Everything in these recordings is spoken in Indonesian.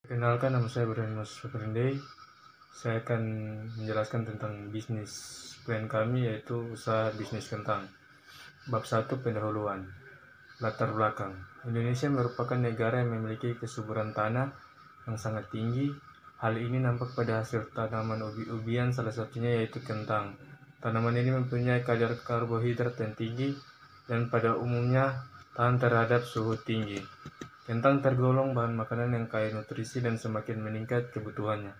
Perkenalkan, nama saya Bernard Suprindey. Saya akan menjelaskan tentang bisnis plan kami, yaitu usaha bisnis kentang. Bab 1, pendahuluan. Latar belakang. Indonesia merupakan negara yang memiliki kesuburan tanah yang sangat tinggi. Hal ini nampak pada hasil tanaman ubi-ubian, salah satunya yaitu kentang. Tanaman ini mempunyai kadar karbohidrat yang tinggi dan pada umumnya tahan terhadap suhu tinggi. Kentang tergolong bahan makanan yang kaya nutrisi dan semakin meningkat kebutuhannya.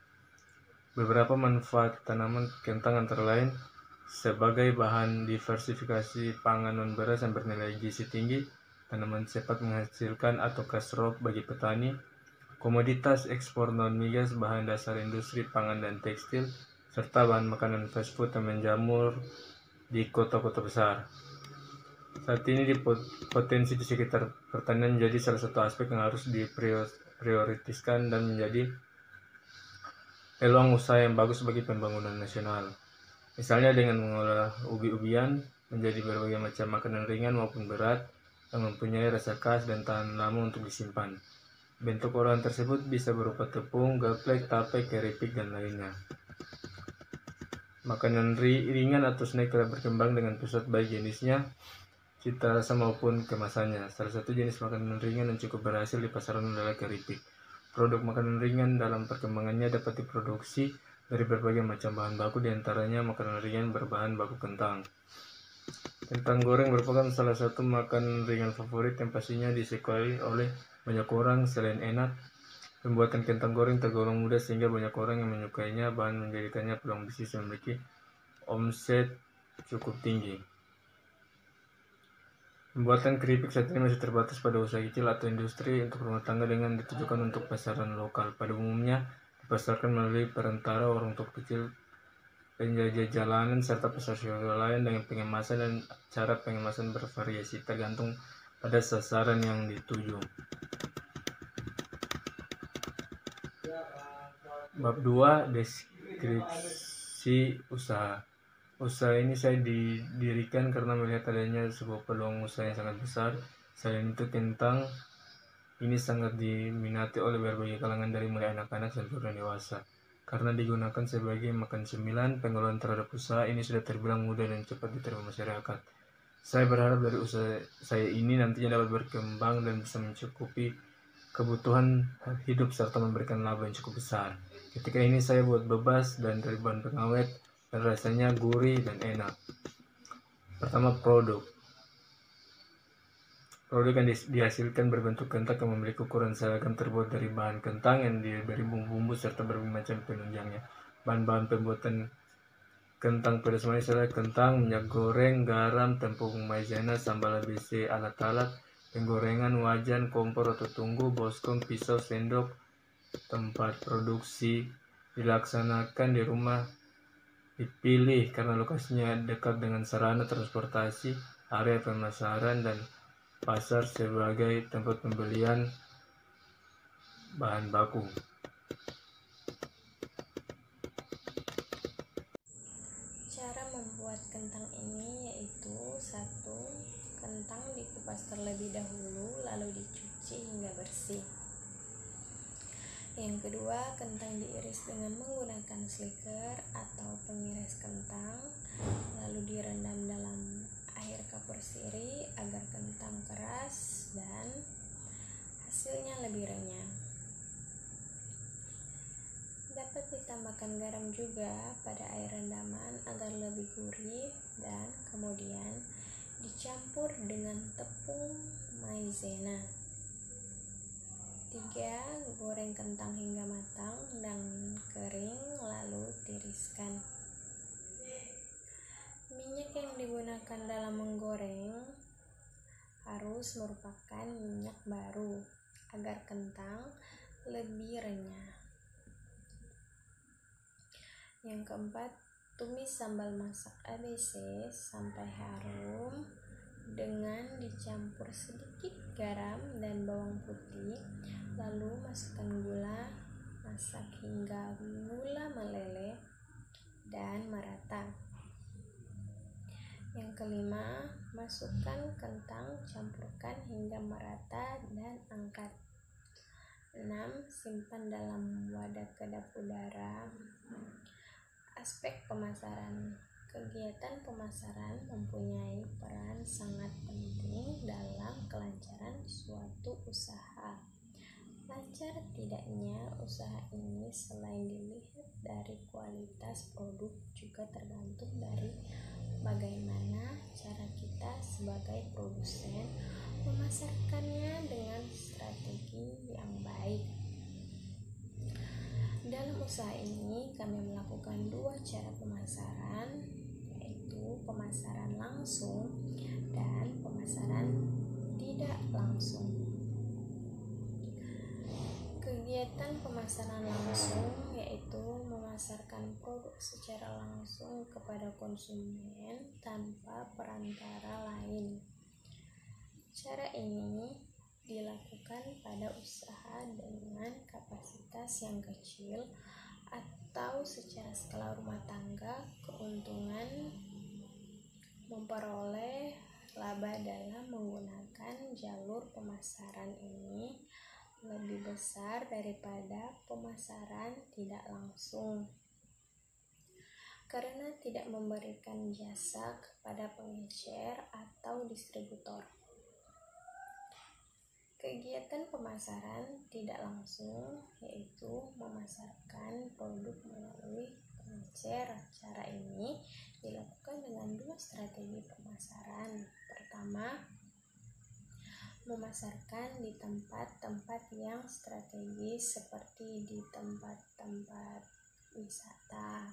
Beberapa manfaat tanaman kentang antara lain sebagai bahan diversifikasi pangan non-beras yang bernilai gizi tinggi, tanaman cepat menghasilkan atau kasrop bagi petani, komoditas ekspor non-migas, bahan dasar industri pangan dan tekstil, serta bahan makanan fast food yang menjamur di kota-kota besar. Saat ini potensi di sekitar pertanian menjadi salah satu aspek yang harus diprioritaskan dan menjadi peluang usaha yang bagus bagi pembangunan nasional. Misalnya dengan mengolah ubi-ubian menjadi berbagai macam makanan ringan maupun berat yang mempunyai rasa khas dan tahan lama untuk disimpan. Bentuk olahan tersebut bisa berupa tepung, gaplek, tape, keripik, dan lainnya. Makanan ringan atau snack telah berkembang dengan pesat baik jenisnya, cita rasa maupun kemasannya. Salah satu jenis makanan ringan yang cukup berhasil di pasaran adalah keripik. Produk makanan ringan dalam perkembangannya dapat diproduksi dari berbagai macam bahan baku, diantaranya makanan ringan berbahan baku kentang. Kentang goreng merupakan salah satu makanan ringan favorit yang pastinya disukai oleh banyak orang. Selain enak, pembuatan kentang goreng tergolong mudah sehingga banyak orang yang menyukainya, bahan menjadikannya peluang bisnis yang memiliki omset cukup tinggi. Pembuatan keripik saat ini masih terbatas pada usaha kecil atau industri untuk rumah tangga dengan ditujukan untuk pasaran lokal. Pada umumnya dipasarkan melalui perantara warung toko kecil, penjajah jalanan, serta pasar swalayan dengan pengemasan dan cara pengemasan bervariasi tergantung pada sasaran yang dituju. Bab 2, deskripsi usaha. Usaha ini saya didirikan karena melihat adanya sebuah peluang usaha yang sangat besar. Selain itu, kentang ini sangat diminati oleh berbagai kalangan dari mulai anak-anak sampai orang dewasa. Karena digunakan sebagai makan cemilan, pengelolaan terhadap usaha ini sudah terbilang mudah dan cepat diterima masyarakat. Saya berharap dari usaha saya ini nantinya dapat berkembang dan bisa mencukupi kebutuhan hidup serta memberikan laba yang cukup besar. Ketika ini saya buat bebas dan dari bahan pengawet dan rasanya gurih dan enak. Pertama, produk yang dihasilkan berbentuk kentang yang memiliki ukuran seragam, terbuat dari bahan kentang yang diberi bumbu-bumbu serta berbagai macam penunjangnya. Bahan-bahan pembuatan kentang pedas manis adalah kentang, minyak goreng, garam, tepung maizena, sambal ABC, alat-alat penggorengan, wajan, kompor atau tunggu, baskom, pisau, sendok. Tempat produksi dilaksanakan di rumah dipilih karena lokasinya dekat dengan sarana transportasi, area pemasaran, dan pasar sebagai tempat pembelian bahan baku. Cara membuat kentang ini yaitu: 1. Kentang dikupas terlebih dahulu lalu dicuci hingga bersih. Yang kedua, kentang diiris dengan menggunakan sliker atau pengiris kentang, lalu direndam dalam air kapur sirih agar kentang keras dan hasilnya lebih renyah. Dapat ditambahkan garam juga pada air rendaman agar lebih gurih dan kemudian dicampur dengan tepung maizena. 3. Goreng kentang hingga matang dan kering lalu tiriskan. Minyak yang digunakan dalam menggoreng harus merupakan minyak baru agar kentang lebih renyah. Yang keempat, tumis sambal masak ABC sampai harum dengan dicampur sedikit garam dan bawang putih, lalu masukkan gula, masak hingga gula meleleh dan merata. Yang kelima, masukkan kentang, campurkan hingga merata dan angkat. 6. Simpan dalam wadah kedap udara. Aspek pemasaran. Kegiatan pemasaran mempunyai peran sangat penting dalam kelancaran suatu usaha. Lancar tidaknya usaha ini selain dilihat dari kualitas produk juga tergantung dari bagaimana cara kita sebagai produsen memasarkannya dengan strategi yang baik. Dalam usaha ini kami melakukan 2 cara pemasaran, yaitu pemasaran langsung dan pemasaran tidak langsung. Kegiatan pemasaran langsung yaitu memasarkan produk secara langsung kepada konsumen tanpa perantara lain. Cara ini dilakukan pada usaha dengan kapasitas yang kecil atau secara skala rumah tangga. Keuntungan memperoleh laba dalam menggunakan jalur pemasaran ini lebih besar daripada pemasaran tidak langsung, karena tidak memberikan jasa kepada pengecer atau distributor. Kegiatan pemasaran tidak langsung yaitu memasarkan produk melalui pengecer. Cara ini dilakukan dengan 2 strategi pemasaran. Pertama, memasarkan di tempat-tempat yang strategis seperti di tempat-tempat wisata.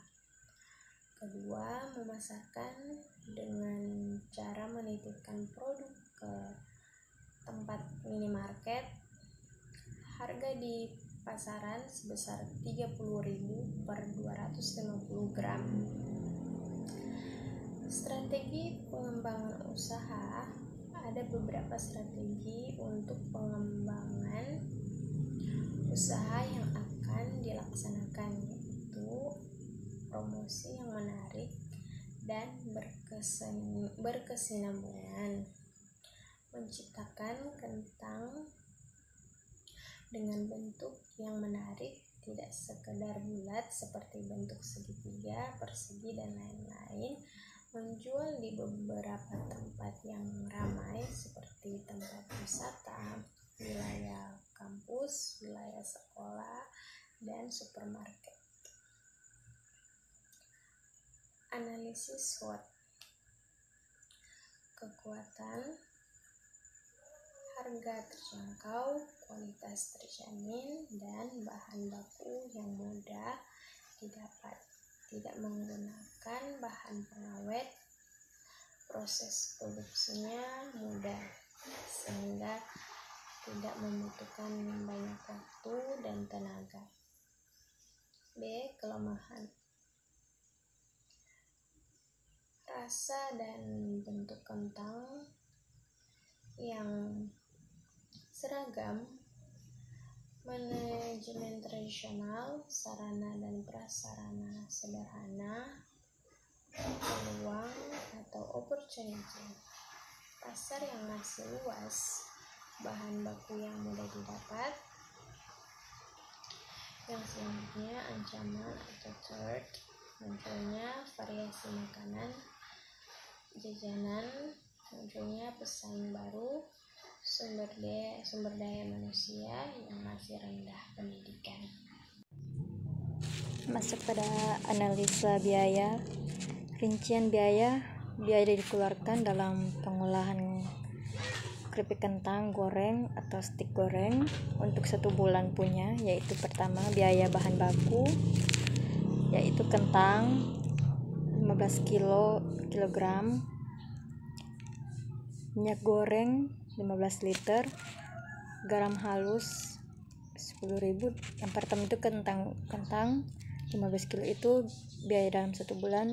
Kedua, memasarkan dengan cara menitipkan produk ke tempat minimarket. Harga di pasaran sebesar 30.000 per 250 gram. Strategi pengembangan usaha. Ada beberapa strategi untuk pengembangan usaha yang akan dilaksanakan, yaitu promosi yang menarik dan berkesinambungan. Menciptakan kentang dengan bentuk yang menarik, tidak sekedar bulat seperti bentuk segitiga, persegi, dan lain-lain. Menjual di beberapa tempat yang ramai seperti tempat wisata, wilayah kampus, wilayah sekolah, dan supermarket. Analisis SWOT. Kekuatan, harga terjangkau, kualitas terjamin, dan bahan baku yang mudah didapat. Tidak menggunakan bahan pengawet, proses produksinya mudah sehingga tidak membutuhkan banyak waktu dan tenaga. B. Kelemahan, rasa dan bentuk kentang yang seragam, manajemen tradisional, sarana dan prasarana sederhana, peluang atau opportunity, pasar yang masih luas, bahan baku yang mudah didapat. Yang selanjutnya ancaman atau threat, munculnya variasi makanan, jajanan, munculnya pesaing baru, sumber daya manusia yang masih rendah pendidikan. Masuk pada analisa biaya. Rincian biaya dikeluarkan dalam pengolahan keripik kentang goreng atau stik goreng untuk 1 bulan punya, yaitu pertama biaya bahan baku, yaitu kentang 15 kilogram, minyak goreng 15 liter, garam halus 10.000. Yang pertama itu kentang 15 kilo itu biaya dalam 1 bulan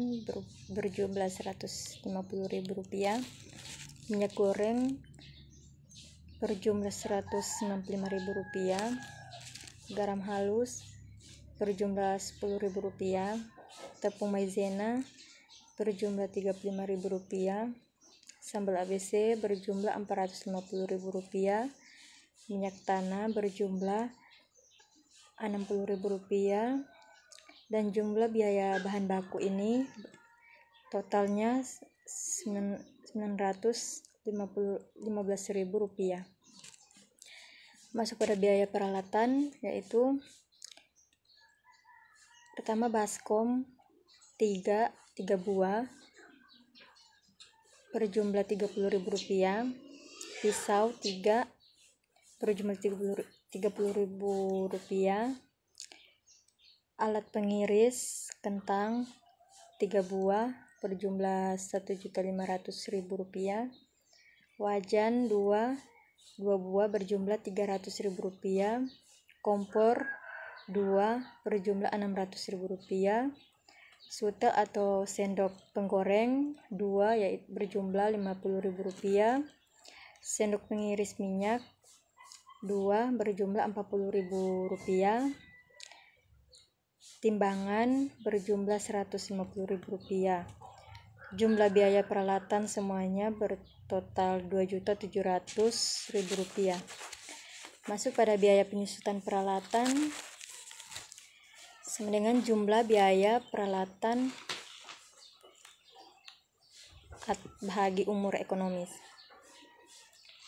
berjumlah Rp150.000. Minyak goreng berjumlah Rp165.000. Garam halus berjumlah Rp10.000. Tepung maizena berjumlah Rp35.000. Sambal ABC berjumlah Rp450.000. Minyak tanah berjumlah Rp60.000, dan jumlah biaya bahan baku ini totalnya Rp915.000. Masuk pada biaya peralatan, yaitu pertama baskom 3 buah berjumlah Rp30.000, pisau 3 berjumlah Rp30.000, alat pengiris kentang 3 buah berjumlah Rp1.500.000, wajan 2 buah berjumlah Rp300.000, kompor 2 berjumlah Rp600.000, sute atau sendok penggoreng 2 yaitu berjumlah Rp50.000, sendok pengiris minyak 2 berjumlah Rp40.000, timbangan berjumlah Rp150.000. Jumlah biaya peralatan semuanya bertotal Rp2.700.000. Masuk pada biaya penyusutan peralatan sama dengan jumlah biaya peralatan bagi umur ekonomis,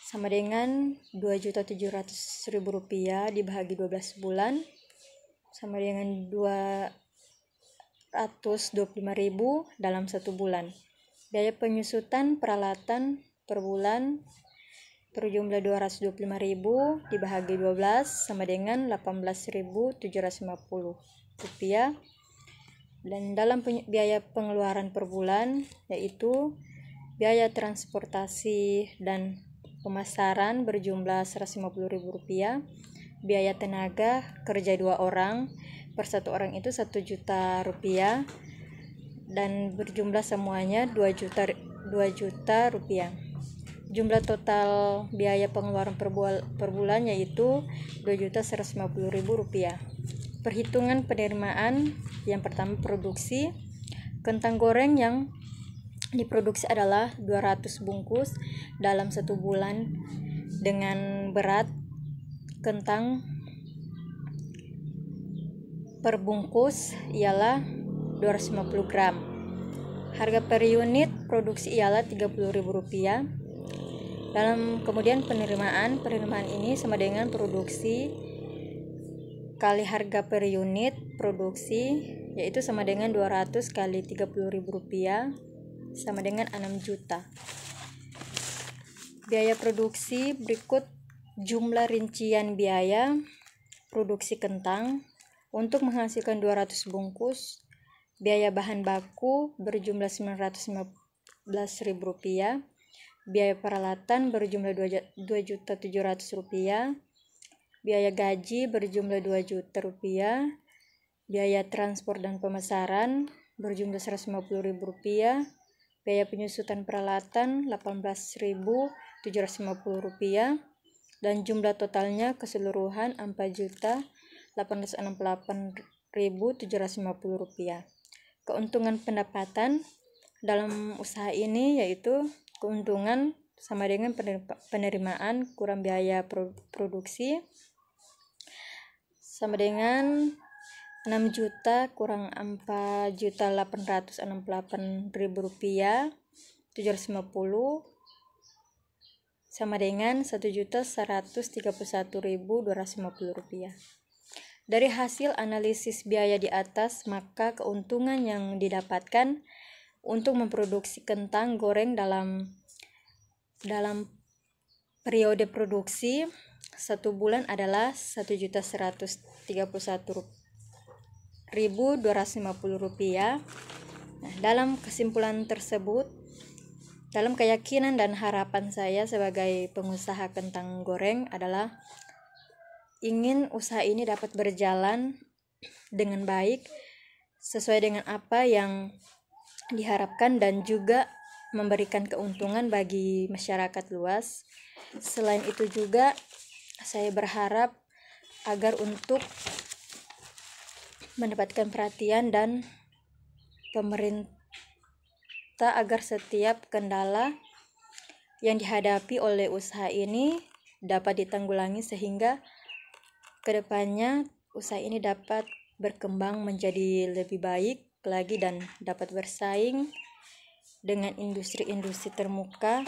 sama dengan Rp2.700.000 dibagi 12 bulan, sama dengan Rp225.000 dalam 1 bulan. Biaya penyusutan peralatan per bulan berjumlah Rp225.000 dibagi 12 sama dengan Rp18.750. Dan dalam biaya pengeluaran per bulan, yaitu biaya transportasi dan pemasaran berjumlah Rp150.000, biaya tenaga kerja 2 orang per 1 orang itu Rp1 juta, dan berjumlah semuanya Rp2 juta. Jumlah total biaya pengeluaran per bulan yaitu Rp2.150.000. Perhitungan penerimaan. Yang pertama, produksi kentang goreng yang diproduksi adalah 200 bungkus dalam 1 bulan dengan berat kentang per bungkus ialah 250 gram. Harga per unit produksi ialah Rp30.000. Kemudian penerimaan ini sama dengan produksi kali harga per unit produksi, yaitu sama dengan 200 kali Rp30.000 sama dengan 6 juta. Biaya produksi berikut jumlah rincian biaya produksi kentang. Untuk menghasilkan 200 bungkus, biaya bahan baku berjumlah Rp915.000, biaya peralatan berjumlah Rp2.700.000, biaya gaji berjumlah Rp2 juta, biaya transport dan pemasaran berjumlah Rp150.000, biaya penyusutan peralatan Rp18.750, dan jumlah totalnya keseluruhan Rp4.868.750. Keuntungan pendapatan dalam usaha ini yaitu keuntungan sama dengan penerimaan kurang biaya produksi sama dengan 6 juta kurang Rp4.868.750 sama dengan Rp1.131.250. Dari hasil analisis biaya di atas, maka keuntungan yang didapatkan untuk memproduksi kentang goreng dalam periode produksi 1 bulan adalah Rp1.131.250. Dalam kesimpulan tersebut, dalam keyakinan dan harapan saya sebagai pengusaha kentang goreng adalah ingin usaha ini dapat berjalan dengan baik sesuai dengan apa yang diharapkan dan juga memberikan keuntungan bagi masyarakat luas. Selain itu juga saya berharap agar untuk mendapatkan perhatian dan pemerintah agar setiap kendala yang dihadapi oleh usaha ini dapat ditanggulangi sehingga kedepannya usaha ini dapat berkembang menjadi lebih baik lagi dan dapat bersaing dengan industri-industri termuka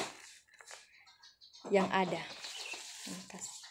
yang ada. Terima kasih.